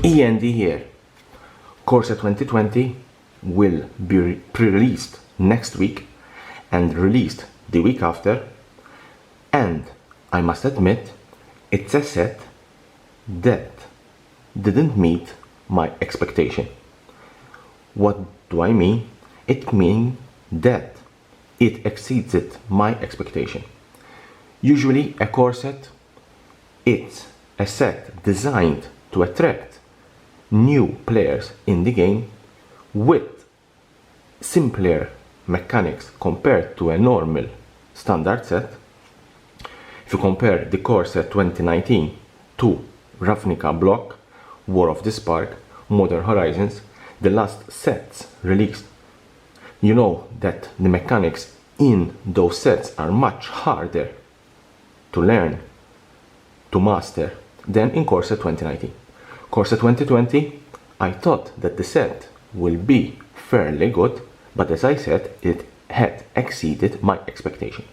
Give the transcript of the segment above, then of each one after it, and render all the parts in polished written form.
E.N.D here. Corsa 2020 will be pre-released next week and released the week after, and I must admit it's a set that didn't meet my expectation. What do I mean? It means that it exceeded my expectation. Usually a core set, it's a set designed to attract new players in the game with simpler mechanics compared to a normal standard set. If you compare the core set 2019 to Ravnica Block, War of the Spark, Modern Horizons, the last sets released, you know that the mechanics in those sets are much harder to learn, to master than in Corsa 2019. Corsa 2020, I thought that the set will be fairly good, but as I said, it had exceeded my expectation.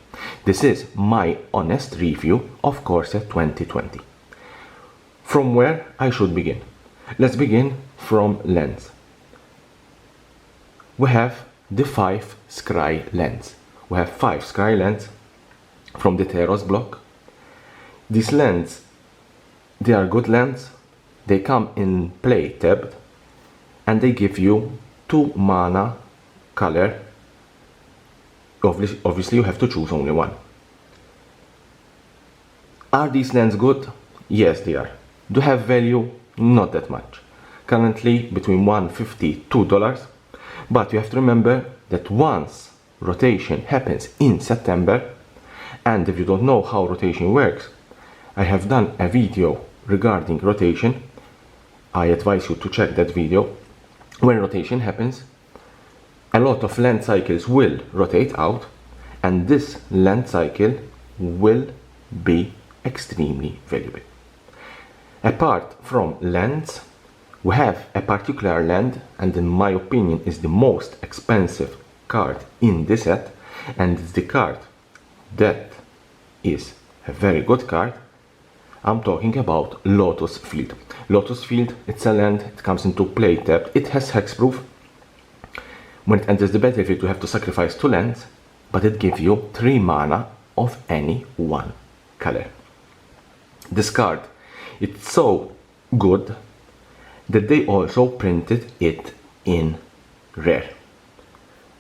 This is my honest review of Corsa 2020. From where I should begin? Let's begin from lens. We have the 5 scry lens. We have 5 scry lens from the Theros block. These lens, they are good lens. They come in play tabbed and they give you 2 mana color. Obviously you have to choose only one. Are these lens good? Yes, they are. Do have value? Not that much. Currently between $1.50 to $2, but you have to remember that once rotation happens in September, and if you don't know how rotation works, I have done a video regarding rotation. I advise you to check that video. When rotation happens, a lot of land cycles will rotate out, and this land cycle will be extremely valuable. Apart from lands, we have a particular land, and in my opinion is the most expensive card in the set, and it's the card that is a very good card. I'm talking about Lotus Field. Lotus Field, it's a land, it comes into play tapped, it has hexproof. When it enters the battlefield you have to sacrifice 2 lands, but it gives you 3 mana of any one color. This card, it's so good that they also printed it in rare.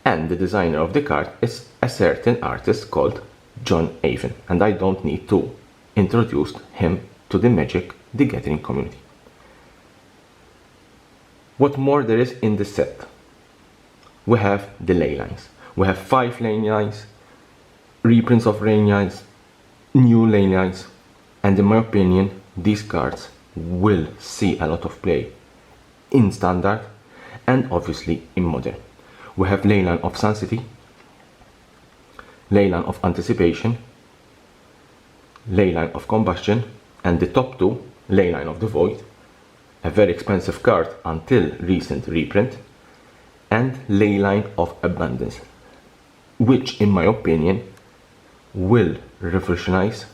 And the designer of the card is a certain artist called John Avon, and I don't need to introduce him to the Magic the Gathering community. What more there is in the set? We have the ley lines. We have 5 ley lines, reprints of ley lines, new ley lines, and in my opinion these cards will see a lot of play in standard and obviously in modern. We have Leyline of Sun City, Leyline of Anticipation, Leyline of Combustion, and the top 2, Leyline of the Void, a very expensive card until recent reprint, and Leyline of Abundance, which in my opinion will revolutionize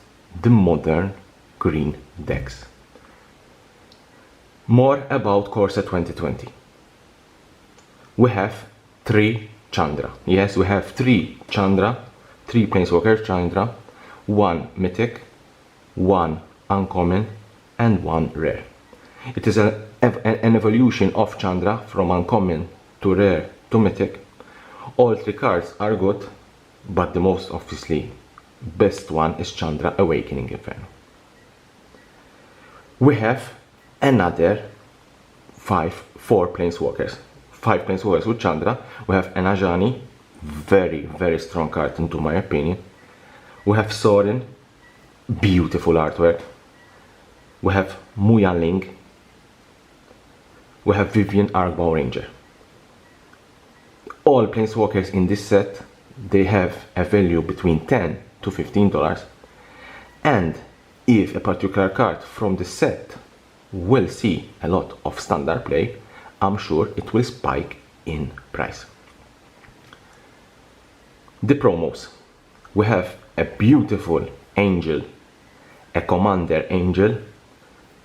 the modern green decks. More about Corsa 2020. We have 3 Chandra. Yes, we have 3 Chandra, 3 Planeswalker Chandra, 1 Mythic, 1 Uncommon, and 1 Rare. It is an evolution of Chandra from Uncommon to Rare to Mythic. All 3 cards are good, but the most obviously best one is Chandra Awakening Inferno. We have another 4 Planeswalkers. 5 Planeswalkers with Chandra. We have Enajani, very strong card into my opinion. We have Sorin, beautiful artwork. We have Muyan Ling. We have Vivian Arcbow Ranger. All Planeswalkers in this set, they have a value between $10 to $15, and if a particular card from the set will see a lot of standard play, I'm sure it will spike in price. The promos. We have a beautiful angel, a commander angel,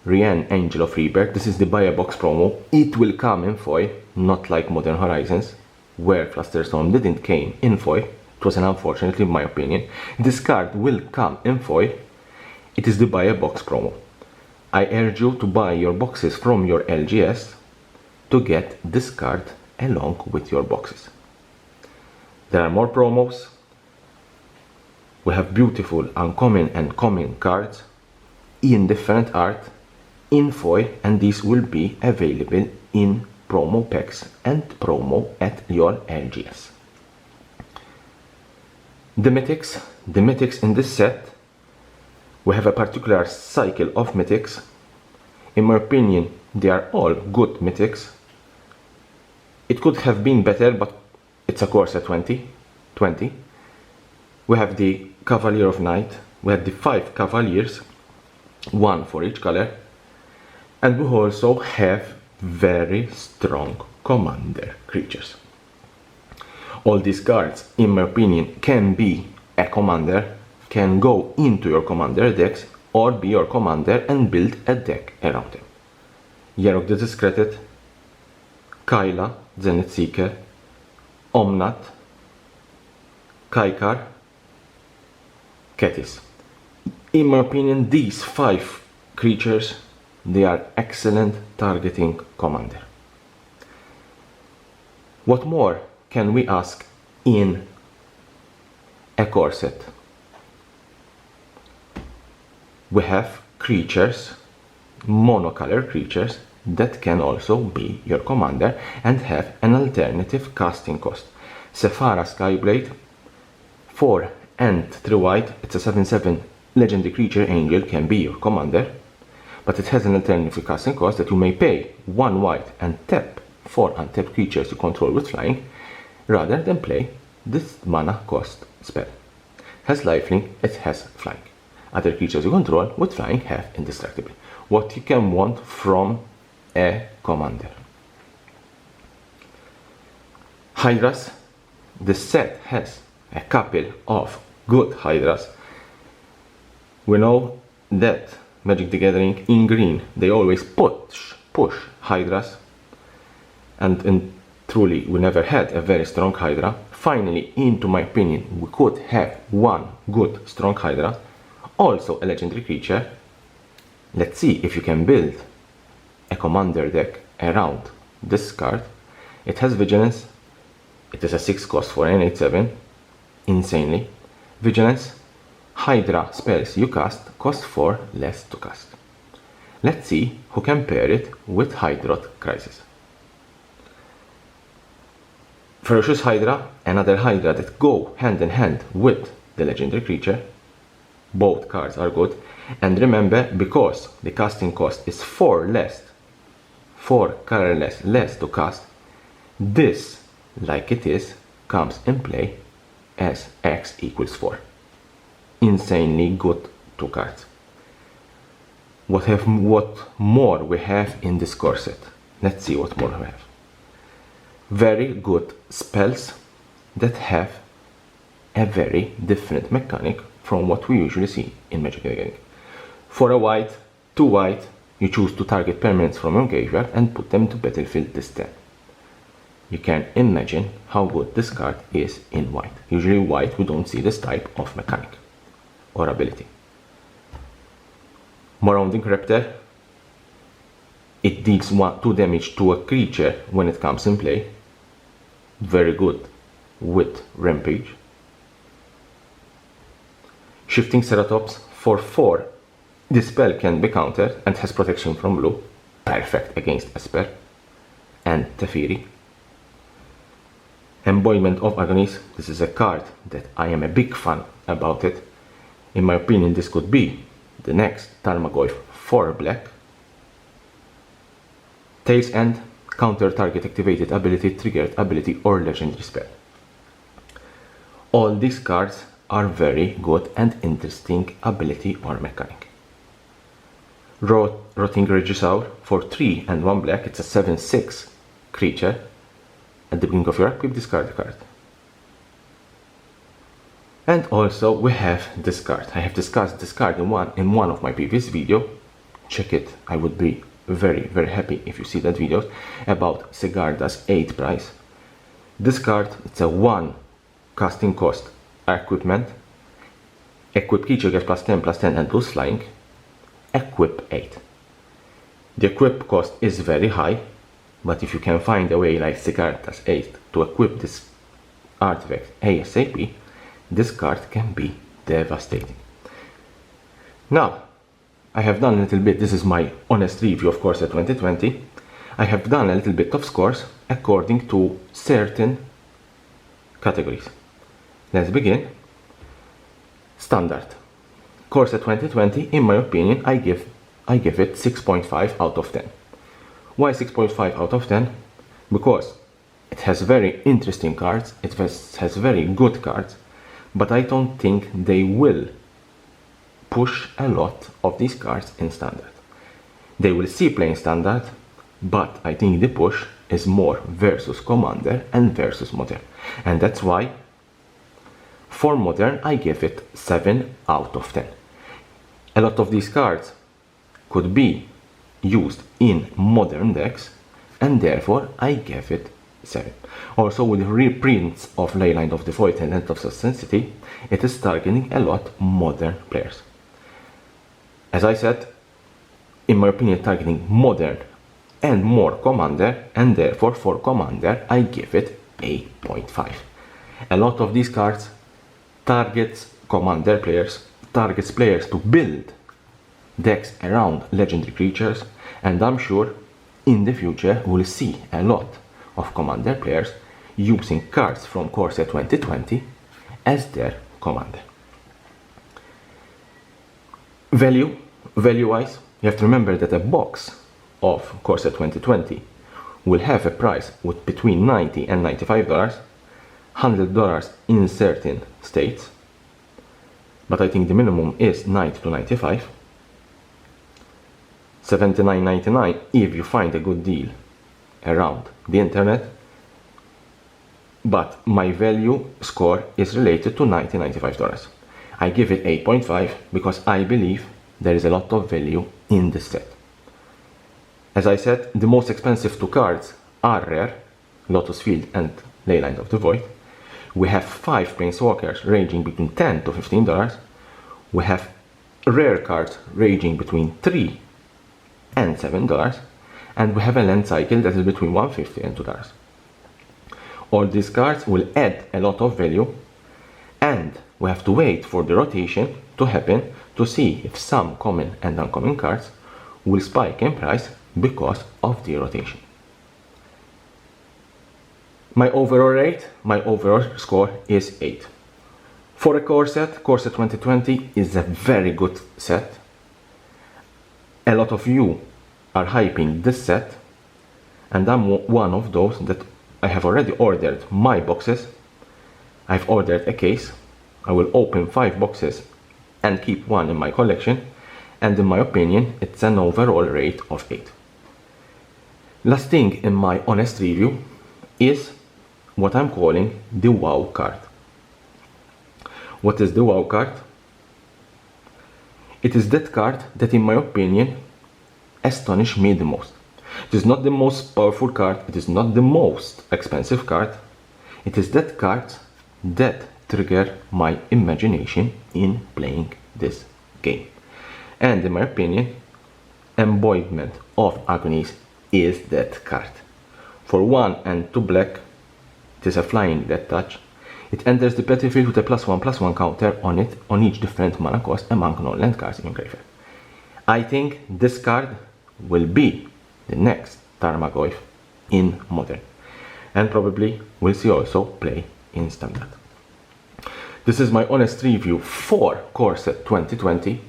E.N.D, Angel of Rebirth. This is the buy a box promo. It will come in foil, not like Modern Horizons, where Flusterstorm didn't came in foil. It was an unfortunately, in my opinion. This card will come in foil. It is the buy a box promo. I urge you to buy your boxes from your LGS to get this card along with your boxes. There are more promos. We have beautiful uncommon and common cards in different art, in foil, and these will be available in promo packs and promo at your LGS. The mythics in this set, we have a particular cycle of mythics. In my opinion, they are all good mythics. It could have been better, but it's a course at 20. We have the Cavalier of Night. We have the 5 Cavaliers, 1 for each color. And we also have very strong commander creatures. All these cards, in my opinion, can be a commander, can go into your commander decks, or be your commander and build a deck around him. Yarok the Discreted, Kyla, Zenith Seeker, Omnat, Kaikar, Ketis. In my opinion, these 5 creatures, they are excellent targeting commander. What more can we ask in a core set? We have creatures, monocolor creatures, that can also be your commander and have an alternative casting cost. Sephara Skyblade, 4 and 3 white, it's a 7/7 legendary creature, angel, can be your commander, but it has an alternative casting cost that you may pay 1 white and tap 4 untapped creatures you control with flying, rather than play this mana cost spell. Has lifelink, it has flying. Other creatures you control with flying have indestructible. What you can want from a commander. Hydras. The set has a couple of good Hydras. We know that Magic the Gathering in green, they always push Hydras, and truly we never had a very strong Hydra. Finally, into my opinion, we could have one good strong Hydra, also a legendary creature. Let's see if you can build a commander deck around this card. It has Vigilance. It is a 6 cost for an 8/7, insanely. Vigilance, Hydra spells you cast cost 4 less to cast. Let's see who can pair it with Hydroth Crisis. Ferocious Hydra, another Hydra that go hand in hand with the legendary creature. Both cards are good. And remember, because the casting cost is 4 colorless less to cast, this, like it is, comes in play as X equals 4. Insanely good 2 cards. What more we have in this core set? Let's see what more we have. Very good spells that have a very different mechanic from what we usually see in Magic the Gathering. For a white, 2 white, you choose to target permanents from your graveyard and put them to battlefield this turn. You can imagine how good this card is in white. Usually white, we don't see this type of mechanic or ability. Marauding Raptor, it deals 2 damage to a creature when it comes in play. Very good with Rampage. Shifting Ceratops, for 4, this spell can be countered and has protection from blue. Perfect against Esper and Teferi. Embodiment of Agonies, this is a card that I am a big fan about it. In my opinion, this could be the next Tarmogoyf for black. Tail's End, counter target activated ability, triggered ability, or legendary spell. All these cards are very good and interesting ability or mechanic. Rotting Regisaur, for 3 and 1 black, it's a 7/6 creature. At the beginning of your upkeep, discard a card. And also we have this card. I have discussed this card in one of my previous videos. check it. I would be very happy if you see that videos about Sigarda's 8 price. This card, it's a 1 casting cost equipment. Equip creature gets +10/+10 and plus flying. Equip 8. The equip cost is very high, but if you can find a way like Sigarda's 8 to equip this artifact ASAP, this card can be devastating. Now, I have done a little bit, this is my honest review of Corset 2020. I have done a little bit of scores according to certain categories. Let's begin. Standard. Corset 2020, in my opinion, I give it 6.5 out of 10. Why 6.5 out of 10? Because it has very interesting cards, it has very good cards, but I don't think they will push a lot of these cards in standard. They will see play in standard, but I think the push is more versus Commander and versus Modern. And that's why for Modern I give it 7 out of 10. A lot of these cards could be used in Modern decks, and therefore I gave it 7. Also, with reprints of Leyline of the Void and End of Substance, it is targeting a lot Modern players. As I said, in my opinion, targeting Modern and more Commander, and therefore for Commander I give it 8.5. A lot of these cards targets Commander players, targets players to build decks around legendary creatures, and I'm sure in the future we'll see a lot of Commander players using cards from Corset 2020 as their Commander. Value-wise, you have to remember that a box of Corset 2020 will have a price with between $90 and $95, $100 in certain states, but I think the minimum is $90 to $95, $79.99 if you find a good deal around the internet, but my value score is related to $90, $95. I give it 8.5 because I believe there is a lot of value in this set. As I said, the most expensive 2 cards are rare, Lotus Field and Leyline of the Void. We have 5 Planeswalkers ranging between $10 to $15. We have rare cards ranging between $3 and $7, and we have a land cycle that is between $1.50 and $2. All these cards will add a lot of value, and we have to wait for the rotation to happen to see if some common and uncommon cards will spike in price because of the rotation. My overall score is 8. For a Corset 2020 is a very good set. A lot of you are hyping this set, and I'm one of those that I have already ordered my boxes. I've ordered a case. I will open 5 boxes and keep 1 in my collection, and in my opinion it's an overall rate of 8. Last thing in my honest review is what I'm calling the wow card. What is the wow card? It is that card that in my opinion astonished me the most. It is not the most powerful card, it is not the most expensive card. It is that card that triggered my imagination in playing this game. And in my opinion, Embodiment of Agonies is that card. For 1 and 2 black, it is a flying death touch. It enters the battlefield with a +1/+1 counter on it on each different mana cost among non-land cards in your graveyard. I think this card will be the next Tarmogoyf in Modern, and probably we'll see also play in Standard. This is my honest review for Corset 2020. You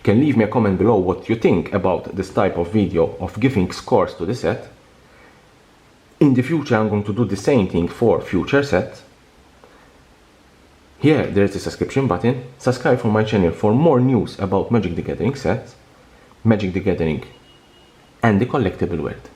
can leave me a comment below what you think about this type of video of giving scores to the set. In the future I'm going to do the same thing for future sets. Here there is a subscription button. Subscribe for my channel for more news about Magic the Gathering sets, Magic the Gathering and the collectible world.